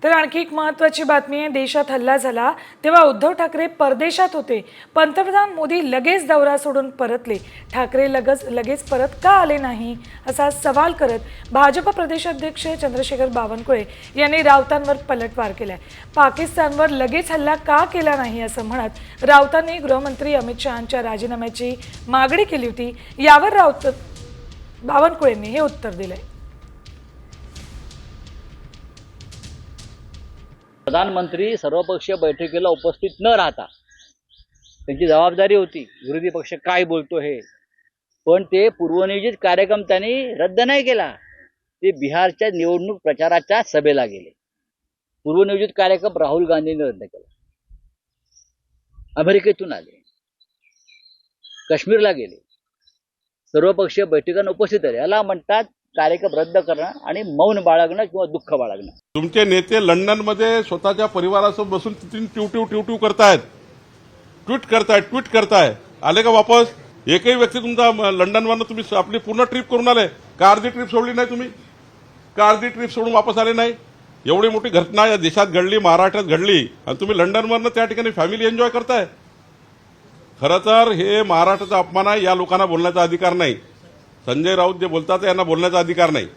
तर आणखी एक महत्त्वाची बातमी आहे। देशात हल्ला झाला तेव्हा उद्धव ठाकरे परदेशात होते। पंतप्रधान मोदी लगेच दौरा सोडून परतले। ठाकरे लगेच परत का आले नाही असा सवाल करत भाजप प्रदेशाध्यक्ष चंद्रशेखर बावनकुळे यांनी राऊतांवर पलटवार केलाय। पाकिस्तानवर लगेच हल्ला का केला नाही असं म्हणत राऊतांनी गृहमंत्री अमित शहांच्या राजीनाम्याची मागणी केली होती। यावर बावनकुळेंनी हे उत्तर दिलंय। प्रधानमंत्री सर्वपक्षीय बैठकीला उपस्थित न राहता त्यांची जबाबदारी होती विरोधी पक्ष काय बोलतो हे, पण ते पूर्वनियोजित कार्यक्रम त्यांनी रद्द नाही केला। ते बिहारच्या निवडणूक प्रचाराच्या सभेला गेले। पूर्वनियोजित कार्यक्रम राहुल गांधींनी रद्द केला। अमेरिकेतून आले, काश्मीरला गेले, सर्वपक्षीय बैठकांना उपस्थित राहिले। याला म्हणतात कार्यक्रम रद्द करणं आणि मौन बाळगणं किंवा दुःख बाळगणं। तुमचे नेते लंडनमध्ये स्वतःच्या परिवारासोबत बसून ट्यूट करतायत, ट्विट करताय। आले का वापस? एकही व्यक्ती तुमचा लंडनवरनं तुम्ही आपली पूर्ण ट्रिप करून आले का? अर्धी ट्रिप सोडली नाही तुम्ही का? अर्धी ट्रिप सोडून वापस आले नाही? एवढी मोठी घटना या देशात घडली, महाराष्ट्रात घडली, आणि तुम्ही लंडनवरनं त्या ठिकाणी फॅमिली एन्जॉय करताय। खरं तर हे महाराष्ट्राचा अपमान आहे। या लोकांना बोलण्याचा अधिकार नाही। संजय राऊत जे बोलतात यांना बोलण्याचा अधिकार नाही।